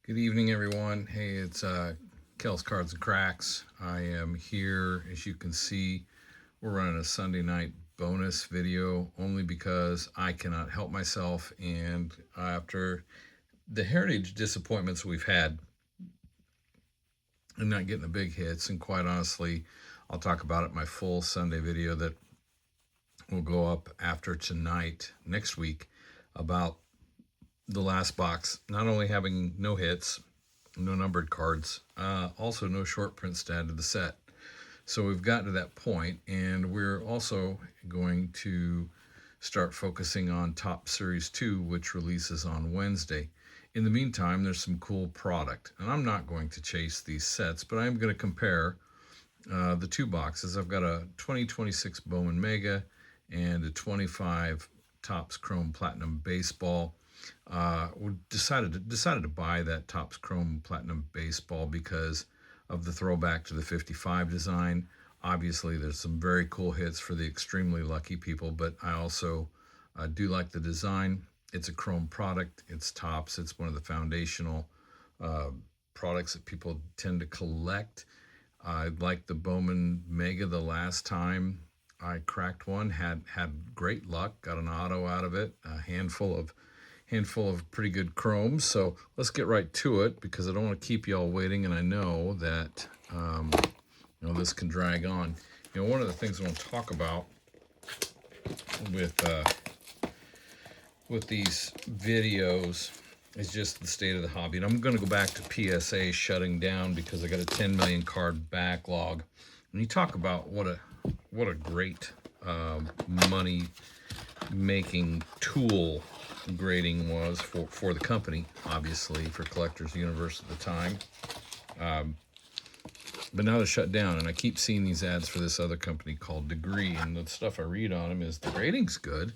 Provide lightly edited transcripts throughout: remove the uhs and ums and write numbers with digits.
Good evening, everyone. Hey, it's Kel's Cards and Cracks. I am here, as you can see. We're running a Sunday night bonus video only because I cannot help myself. And after the heritage disappointments we've had, I'm not getting the big hits. And quite honestly, I'll talk about it in my full Sunday video that will go up after tonight, next week, about the last box not only having no hits, no numbered cards, also no short prints to add to the set. So we've gotten to that point, and we're also going to start focusing on Top Series 2, which releases on Wednesday. In the meantime, there's some cool product, and I'm not going to chase these sets, but I'm going to compare the two boxes. I've got a 2026 Bowman Mega and a 25 Topps Chrome Platinum Baseball. We decided to buy that Topps Chrome Platinum Baseball because of the throwback to the 55 design. Obviously, there's some very cool hits for the extremely lucky people, but I also do like the design. It's a chrome product. It's Topps. It's one of the foundational uh, products that people tend to collect. I liked the Bowman Mega the last time I cracked one. Had great luck. Got an auto out of it. A handful of pretty good chromes. So let's get right to it because I don't want to keep y'all waiting, and I know that this can drag on. One of the things I want to talk about with these videos is just the state of the hobby, and I'm going to go back to PSA shutting down because I got a 10 million card backlog. And you talk about what a great money making tool grading was for the company, obviously for Collectors Universe at the time. But now they're shut down, and I keep seeing these ads for this other company called Degree, and the stuff I read on them is the grading's good,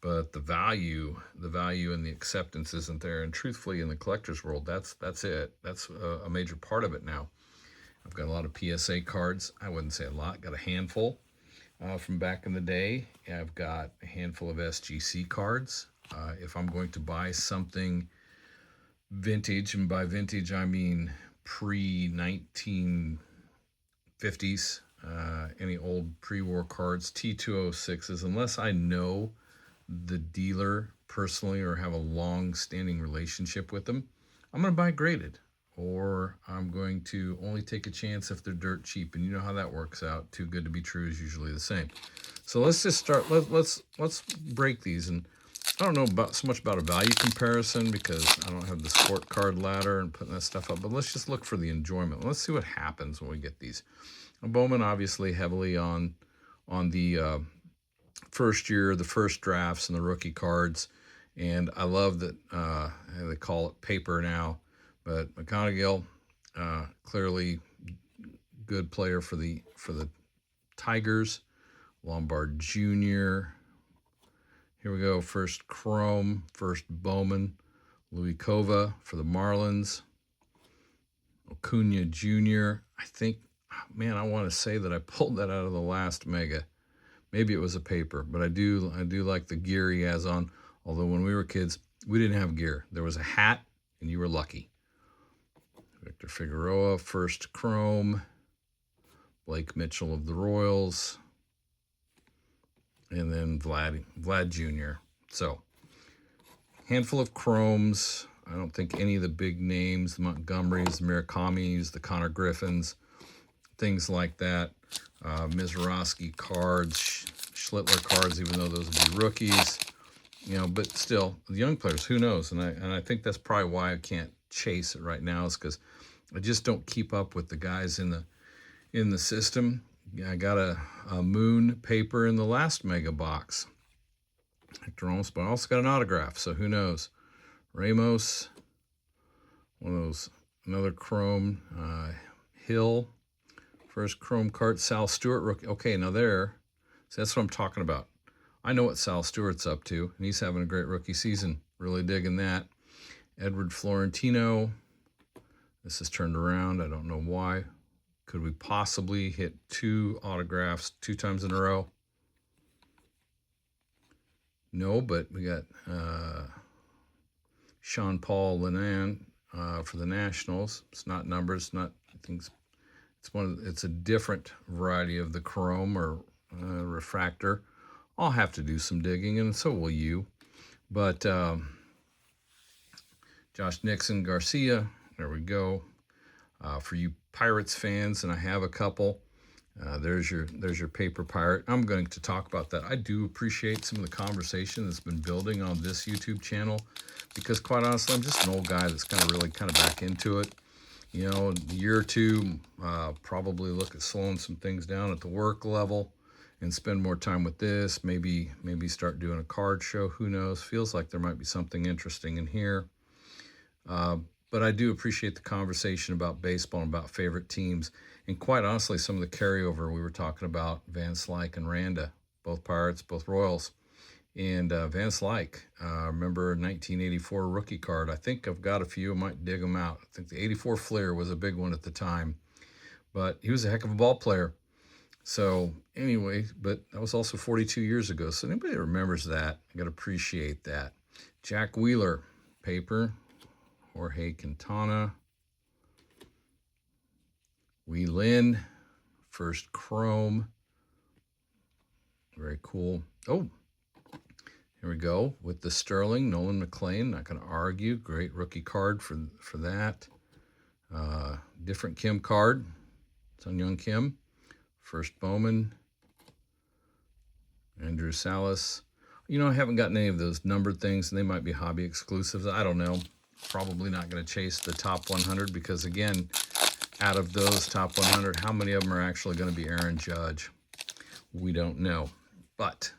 but the value and the acceptance isn't there. And truthfully, in the collector's world, that's it. That's a major part of it now. I've got a lot of PSA cards. I wouldn't say a lot. Got a handful from back in the day. I've got a handful of SGC cards. If I'm going to buy something vintage, and by vintage I mean pre-1950s, any old pre-war cards, T206s, unless I know the dealer personally or have a long-standing relationship with them, I'm going to buy graded, or I'm going to only take a chance if they're dirt cheap. And you know how that works out. Too good to be true is usually the same. So let's just start. Let's break these. And I don't know so much about a value comparison because I don't have the sport card ladder and putting that stuff up. But let's just look for the enjoyment. Let's see what happens when we get these. Bowman obviously heavily on the first year, the first drafts, and the rookie cards. And I love that they call it paper now. But McGonigal, clearly good player for the Tigers. Lombard Jr. Here we go. First Chrome, first Bowman. Louis Kova for the Marlins. Acuna Jr. I think, man, I want to say that I pulled that out of the last Mega. Maybe it was a paper, but I do like the gear he has on. Although when we were kids, we didn't have gear. There was a hat, and you were lucky. Victor Figueroa, first Chrome. Blake Mitchell of the Royals. And then Vlad Jr. So, handful of Chromes. I don't think any of the big names, the Montgomerys, the Mirakamis, the Connor Griffins, things like that. Mizrarovsky cards, Schlittler cards, even though those would be rookies. But still, the young players, who knows? And I think that's probably why I can't chase it right now, is because I just don't keep up with the guys in the system. I got a Moon paper in the last Mega box. Hector Ramos, but I also got an autograph, so who knows? Ramos, one of those, another Chrome. Hill, first Chrome card. Sal Stewart, rookie. Okay, now so that's what I'm talking about. I know what Sal Stewart's up to, and he's having a great rookie season. Really digging that. Edward Florentino. This is turned around. I don't know why. Could we possibly hit 2 autographs 2 times in a row? No, but we got Sean Paul Lenan, for the Nationals. It's not numbers. Not I think it's a different variety of the chrome or refractor. I'll have to do some digging, and so will you. But Josh Nixon Garcia, there we go. For you Pirates fans, and I have a couple. There's your paper pirate. I'm going to talk about that. I do appreciate some of the conversation that's been building on this YouTube channel, because quite honestly, I'm just an old guy that's really back into it. You know, a year or two, probably look at slowing some things down at the work level and spend more time with this. Maybe start doing a card show. Who knows? Feels like there might be something interesting in here. But I do appreciate the conversation about baseball and about favorite teams. And quite honestly, some of the carryover we were talking about, Van Slyke and Randa, both Pirates, both Royals. And Van Slyke, remember 1984 rookie card. I think I've got a few. I might dig them out. I think the 84 Flair was a big one at the time. But he was a heck of a ball player. So anyway, but that was also 42 years ago. So anybody that remembers that, I got to appreciate that. Jack Wheeler, paper. Jorge Quintana. Wee Lin, first chrome. Very cool. Oh, here we go with the Sterling, Nolan McLean. Not going to argue. Great rookie card for that. Different Kim card. Sun Young Kim. First Bowman. Andrew Salas. You know, I haven't gotten any of those numbered things, and they might be hobby exclusives. I don't know. Probably not going to chase the top 100 because, again, out of those top 100, how many of them are actually going to be Aaron Judge? We don't know. But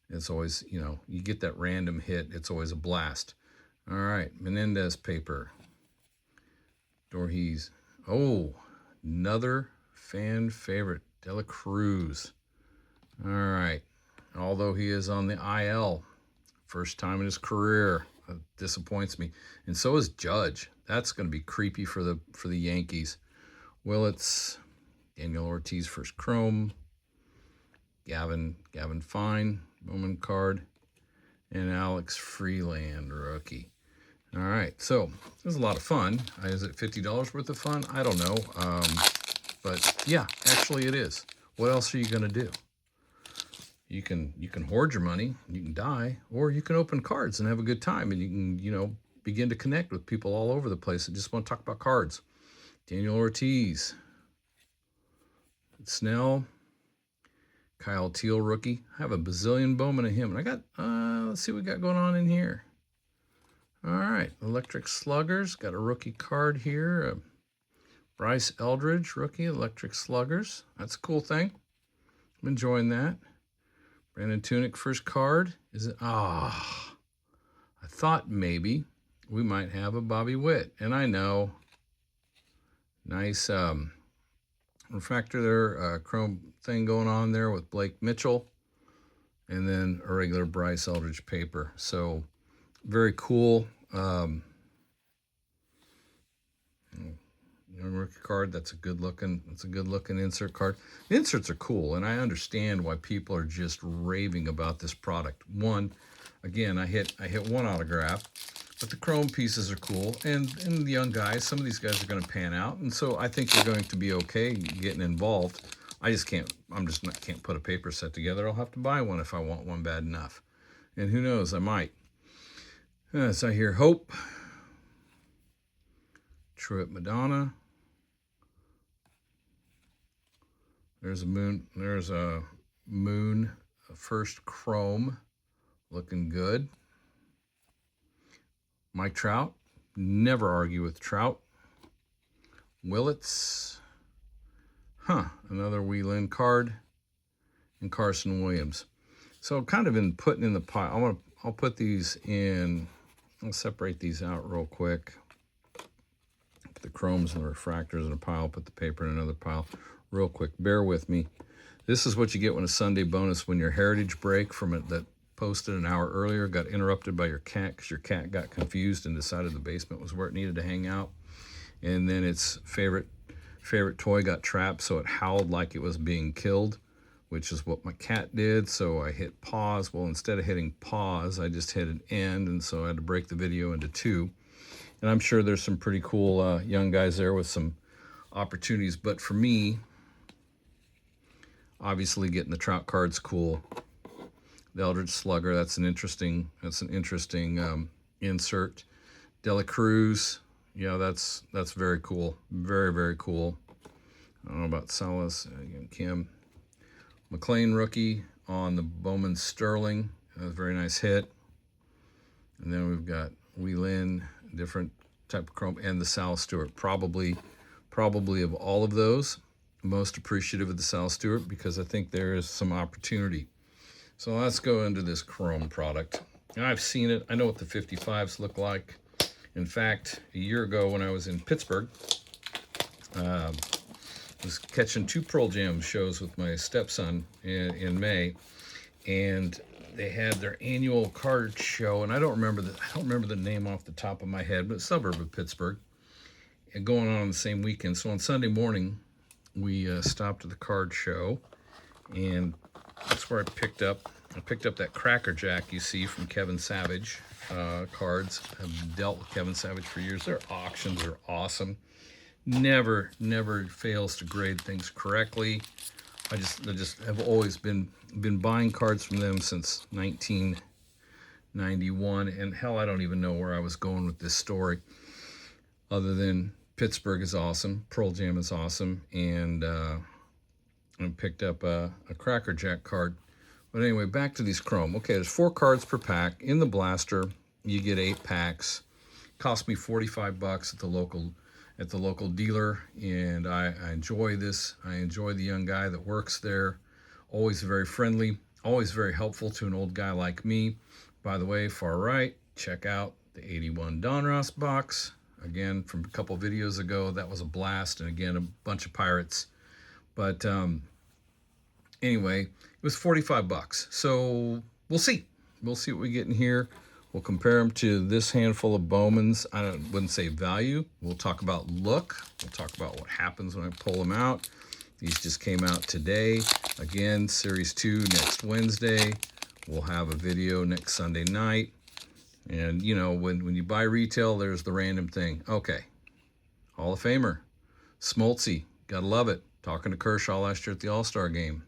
it's always, you know, you get that random hit. It's always a blast. All right, Menendez paper. Dorhees. Oh, another fan favorite, De La Cruz. All right. Although he is on the IL, first time in his career. Disappoints me, and so is Judge. That's going to be creepy for the Yankees. Willits, Daniel Ortiz first chrome, Gavin Fine Bowman card, and Alex Freeland rookie. All right, so it was a lot of fun. Is it $50 worth of fun? I don't know, but yeah, actually it is. What else are you going to do? You can hoard your money, you can die, or you can open cards and have a good time, and you can, you know, begin to connect with people all over the place that just want to talk about cards. Daniel Ortiz, Snell, Kyle Teal rookie. I have a bazillion Bowman of him, and I got let's see what we got going on in here. All right, Electric Sluggers, got a rookie card here. Bryce Eldridge rookie, Electric Sluggers. That's a cool thing. I'm enjoying that. Brandon Tunick first card. Is it? I thought maybe we might have a Bobby Witt. And I know. Nice refractor there, chrome thing going on there with Blake Mitchell. And then a regular Bryce Eldridge paper. So very cool. Rookie card. That's a good looking insert card. The inserts are cool, and I understand why people are just raving about this product. One, again, I hit one autograph, but the chrome pieces are cool, and the young guys, some of these guys are going to pan out, and so I think you're going to be okay getting involved. I just can't put a paper set together. I'll have to buy one if I want one bad enough, and who knows, I might. So I hear Hope, Truett Madonna. There's a moon first chrome, looking good. Mike Trout, never argue with Trout. Willits, another Wee Lin card, and Carson Williams. So kind of in putting in the pile, I'll put these in. I'll separate these out real quick. Put the chromes and the refractors in a pile. Put the paper in another pile. Real quick, bear with me. This is what you get when a Sunday bonus, when your heritage break from it that posted an hour earlier got interrupted by your cat because your cat got confused and decided the basement was where it needed to hang out. And then its favorite toy got trapped, so it howled like it was being killed, which is what my cat did. So I hit pause. Well, instead of hitting pause, I just hit an end, and so I had to break the video into two. And I'm sure there's some pretty cool young guys there with some opportunities. But for me, obviously getting the Trout card's cool. The Eldritch Slugger, that's an interesting insert. Dela Cruz, yeah, that's very cool. Very, very cool. I don't know about Salas, again, Kim. McLean rookie on the Bowman Sterling. That was a very nice hit. And then we've got Wee Lin, different type of chrome, and the Sal Stewart. Probably of all of those, most appreciative of the Sal Stewart because I think there is some opportunity. So let's go into this chrome product. Now, I've seen it. I know what the 55s look like. In fact, a year ago when I was in Pittsburgh, I was catching 2 Pearl Jam shows with my stepson in May, and they had their annual card show, and I don't remember the name off the top of my head, but it's a suburb of Pittsburgh, and going on the same weekend. So on Sunday morning, we stopped at the card show, and that's where I picked up that Cracker Jack you see from Kevin Savage cards. I've dealt with Kevin Savage for years. Their auctions are awesome. Never fails to grade things correctly. I just have always been buying cards from them since 1991, and hell, I don't even know where I was going with this story, other than Pittsburgh is awesome, Pearl Jam is awesome, and I picked up a Cracker Jack card. But anyway, back to these chrome. Okay, there's 4 cards per pack. In the blaster, you get 8 packs. Cost me $45 at the local dealer, and I enjoy this. I enjoy the young guy that works there. Always very friendly, always very helpful to an old guy like me. By the way, far right, check out the 81 Donruss box. Again, from a couple videos ago, that was a blast, and again, a bunch of pirates. But anyway, it was $45. So we'll see. We'll see what we get in here. We'll compare them to this handful of Bowmans. I wouldn't say value. We'll talk about look. We'll talk about what happens when I pull them out. These just came out today. Again, Series 2 next Wednesday. We'll have a video next Sunday night. And, you know, when you buy retail, there's the random thing. Okay, Hall of Famer, Smoltzy. Gotta love it. Talking to Kershaw last year at the All-Star game.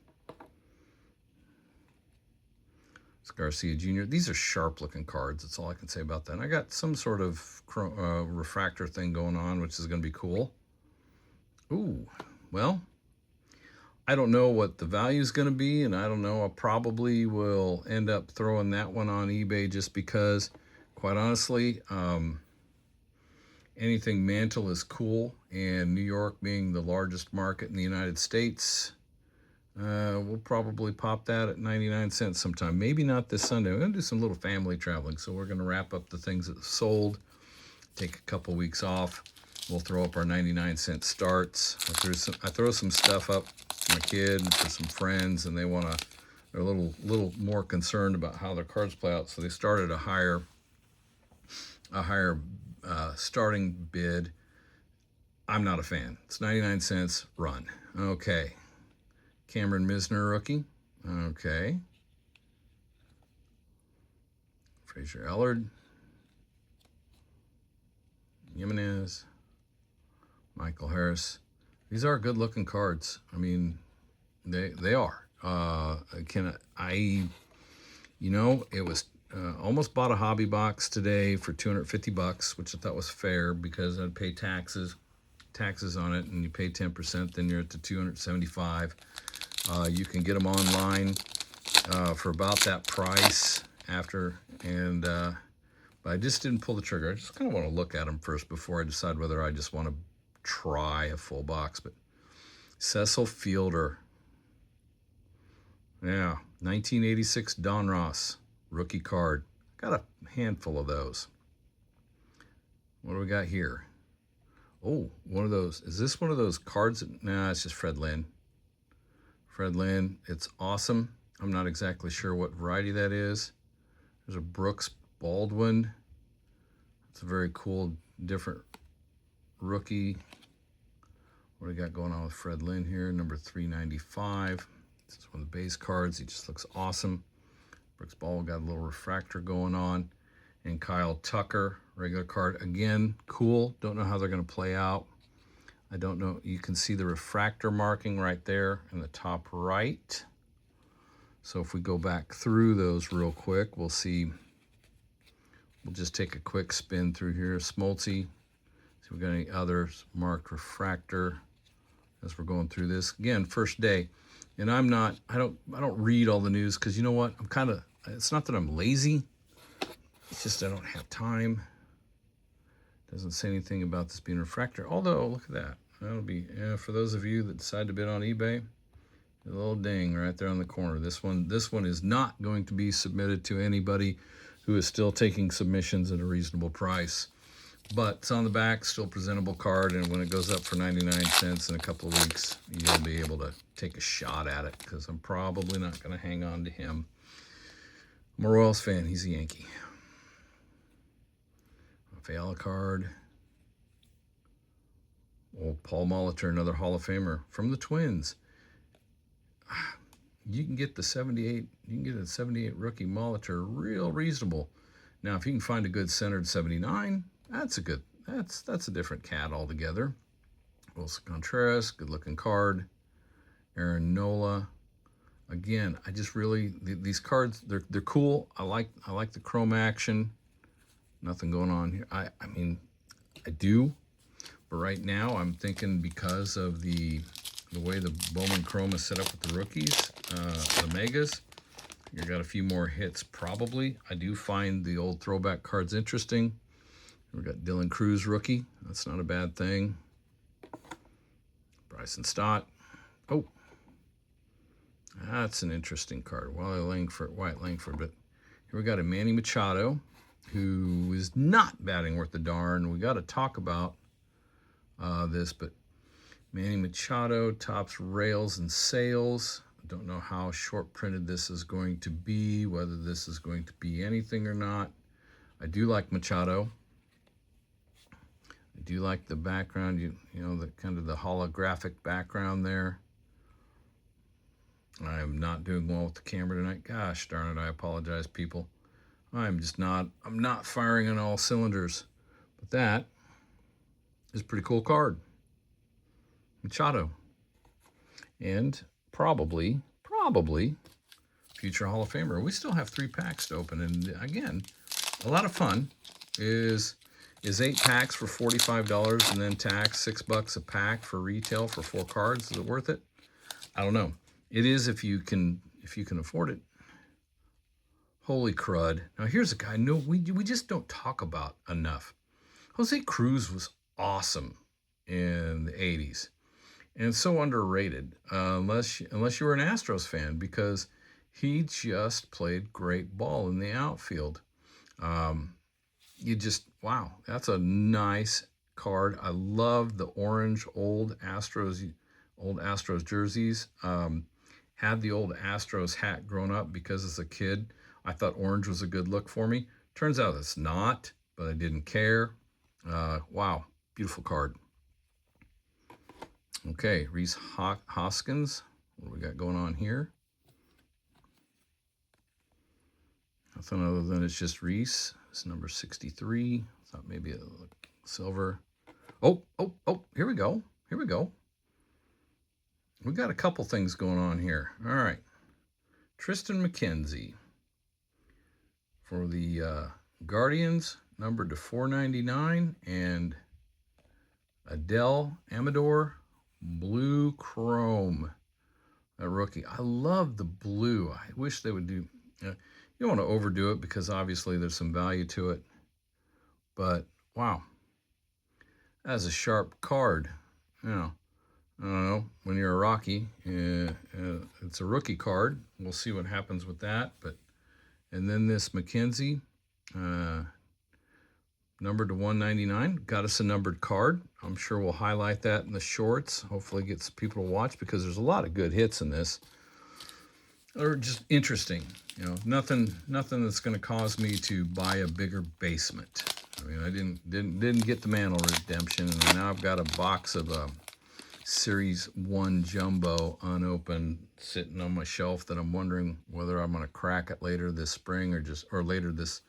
It's Garcia Jr. These are sharp-looking cards. That's all I can say about that. And I got some sort of refractor thing going on, which is going to be cool. Ooh, well, I don't know what the value is going to be, and I don't know. I probably will end up throwing that one on eBay just because, quite honestly, anything Mantle is cool, and New York being the largest market in the United States, we'll probably pop that at 99 cents sometime. Maybe not this Sunday. We're going to do some little family traveling, so we're going to wrap up the things that sold, take a couple weeks off. We'll throw up our 99-cent starts. I throw some stuff up for my kid and for some friends, and they're a little more concerned about how their cards play out, so they started a higher starting bid. I'm not a fan. It's 99 cents. Run. Okay. Cameron Misner rookie. Okay. Fraser Ellard. Jimenez. Michael Harris. These are good looking cards. I mean, they are. It was almost bought a hobby box today for $250, which I thought was fair because I'd pay taxes on it, and you pay 10%, then you're at the $275. You can get them online for about that price but I just didn't pull the trigger. I just kind of want to look at them first before I decide whether I just want to try a full box. But Cecil Fielder, yeah, 1986 Donruss rookie card. Got a handful of those. What do we got here? Oh, one of those. Is this one of those cards? Nah, it's just Fred Lynn. Fred Lynn, it's awesome. I'm not exactly sure what variety that is. There's a Brooks Baldwin. It's a very cool, different rookie. What do we got going on with Fred Lynn here? Number 395. This is one of the base cards. He just looks awesome. Brooks Baldwin got a little refractor going on. And Kyle Tucker, regular card. Again, cool. Don't know how they're going to play out. I don't know. You can see the refractor marking right there in the top right. So if we go back through those real quick, we'll see. We'll just take a quick spin through here. Smoltzy. See if we got any others marked refractor as we're going through this. Again, first day. And I don't read all the news because you know what? It's not that I'm lazy. It's just I don't have time. Doesn't say anything about this being refractor. Although, look at that. That'll be, for those of you that decide to bid on eBay, a little ding right there on the corner. This one is not going to be submitted to anybody who is still taking submissions at a reasonable price. But it's on the back, still presentable card, and when it goes up for 99 cents in a couple of weeks, you'll be able to take a shot at it, because I'm probably not going to hang on to him. I'm a Royals fan. He's a Yankee. Fiala card. Old Paul Molitor, another Hall of Famer from the Twins. You can get the 78. You can get a 78 rookie Molitor real reasonable. Now, if you can find a good centered 79, that's a different cat altogether. Wilson Contreras, good looking card. Aaron Nola. Again, I just really these cards they're cool. I like the chrome action. Nothing going on here. I mean, I do, but right now I'm thinking because of the way the Bowman Chrome is set up with the rookies, the megas, you got a few more hits probably. I do find the old throwback cards interesting. We got Dylan Cruz rookie. That's not a bad thing. Bryson Stott. Oh, that's an interesting card. Wyatt Langford. But here we got a Manny Machado, who is not batting worth a darn. We got to talk about this, but Manny Machado tops rails and sales. I don't know how short printed this is going to be, whether this is going to be anything or not. I do like Machado. I do like the background, you know, the kind of the holographic background there. I am not doing well with the camera tonight. Gosh darn it, I apologize, people. I'm not firing on all cylinders. But that is a pretty cool card. Machado. And probably future Hall of Famer. We still have 3 packs to open. And again, a lot of fun is 8 packs for $45 and then tax $6 a pack for retail for 4 cards. Is it worth it? I don't know. It is if you can afford it. Holy crud. Now here's a guy we just don't talk about enough. Jose Cruz was awesome in the 80s and so underrated, unless you were an Astros fan, because he just played great ball in the outfield. Wow, that's a nice card. I love the orange old Astros jerseys. Had the old Astros hat grown up because as a kid, I thought orange was a good look for me. Turns out it's not, but I didn't care. Wow, beautiful card. Okay, Reese Hoskins. What do we got going on here? Nothing other than it's just Reese. It's number 63. Thought maybe a silver. Oh, here we go. We got a couple things going on here. All right. Tristan McKenzie for the Guardians, numbered to 499, and Adele Amador, blue chrome, a rookie. I love the blue. I wish they would do, you don't want to overdo it because obviously there's some value to it, but wow, that's a sharp card. You know, I don't know, when you're a Rocky, it's a rookie card. We'll see what happens with that. But and then this McKenzie, numbered to 199, got us a numbered card. I'm sure we'll highlight that in the shorts. Hopefully get some people to watch because there's a lot of good hits in this. They're just interesting. You know, nothing that's going to cause me to buy a bigger basement. I mean, I didn't get the Mantle redemption, and now I've got a box of Series 1 Jumbo unopened sitting on my shelf that I'm wondering whether I'm going to crack it later this spring or later this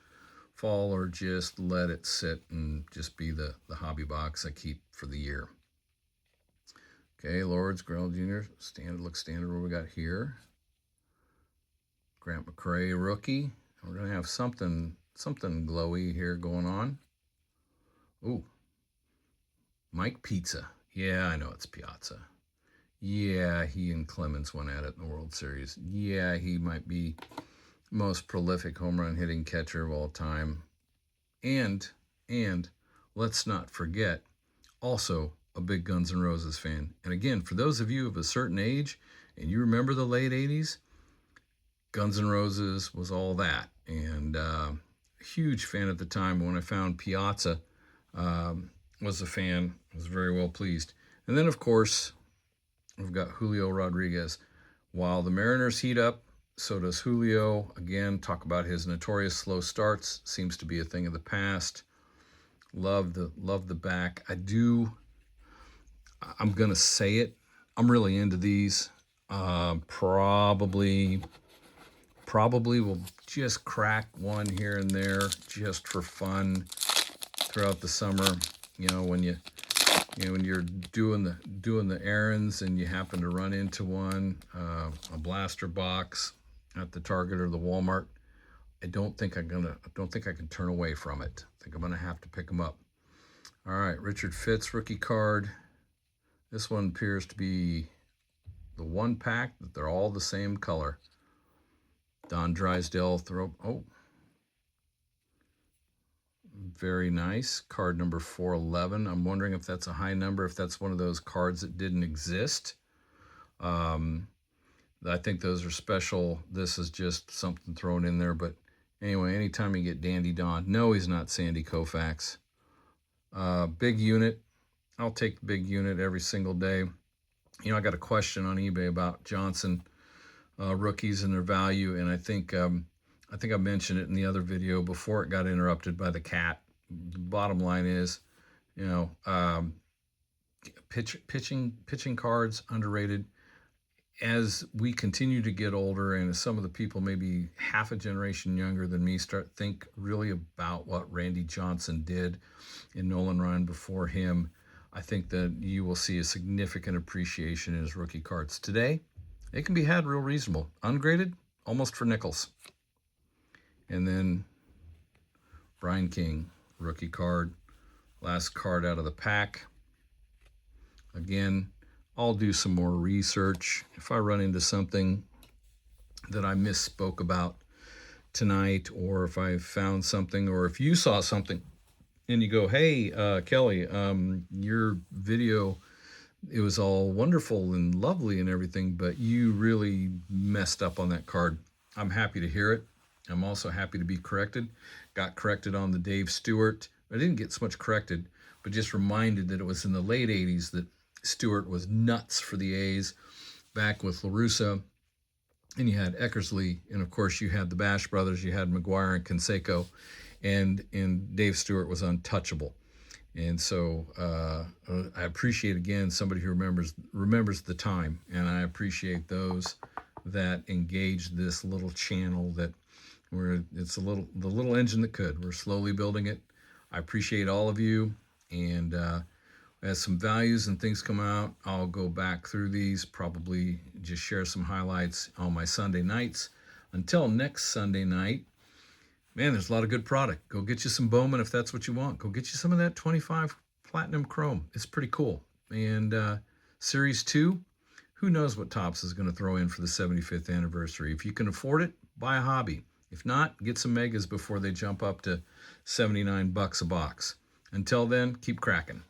fall, or just let it sit and just be the hobby box I keep for the year. Okay, Lords, Grell Jr., standard, looks standard. What we got here? Grant McCray, rookie. We're going to have something glowy here going on. Ooh. Mike Pizza. Yeah, I know it's Piazza. Yeah, he and Clemens went at it in the World Series. Yeah, he might be most prolific home run hitting catcher of all time. And let's not forget, also a big Guns N' Roses fan. And again, for those of you of a certain age and you remember the late 80s, Guns N' Roses was all that. And huge fan at the time. When I found Piazza, was a fan, was very well pleased. And then, of course, we've got Julio Rodriguez. While the Mariners heat up, so does Julio. Again, talk about his notorious slow starts. Seems to be a thing of the past. Love the back. I'm going to say it. I'm really into these. Probably will just crack one here and there just for fun throughout the summer. When you're doing the errands and you happen to run into one, a blaster box at the Target or the Walmart, I don't think I can turn away from it. I think I'm gonna have to pick them up. All right, Richard Fitz rookie card. This one appears to be the one pack that they're all the same color. Don Drysdale throw. Oh, very nice. Card number 411. I'm wondering if that's a high number, if that's one of those cards that didn't exist. I think those are special. This is just something thrown in there. But anyway, anytime you get Dandy Don. No, he's not Sandy Koufax. Big unit. I'll take the big unit every single day. I got a question on eBay about Johnson rookies and their value, and I think I mentioned it in the other video before it got interrupted by the cat. The bottom line is, pitching cards underrated. As we continue to get older, and as some of the people maybe half a generation younger than me think really about what Randy Johnson did and Nolan Ryan before him, I think that you will see a significant appreciation in his rookie cards. Today, they can be had real reasonable. Ungraded, almost for nickels. And then Brian King, rookie card. Last card out of the pack. Again, I'll do some more research. If I run into something that I misspoke about tonight, or if I found something, or if you saw something and you go, hey, Kelly, your video, it was all wonderful and lovely and everything, but you really messed up on that card. I'm happy to hear it. I'm also happy to be corrected. Got corrected on the Dave Stewart. I didn't get so much corrected, but just reminded that it was in the late 80s that Stewart was nuts for the A's, back with La Russa, and you had Eckersley, and of course you had the Bash brothers, you had McGuire and Canseco, and Dave Stewart was untouchable. And so I appreciate, again, somebody who remembers the time, and I appreciate those that engage this little channel that it's the little engine that could. We're slowly building it. I appreciate all of you, and as some values and things come out, I'll go back through these, probably just share some highlights on my Sunday nights. Until next Sunday night, man, there's a lot of good product. Go get you some Bowman if that's what you want. Go get you some of that 25 Platinum Chrome. It's pretty cool. And Series 2, who knows what Topps is going to throw in for the 75th anniversary. If you can afford it, buy a hobby. If not, get some Megas before they jump up to $79 a box. Until then, keep cracking.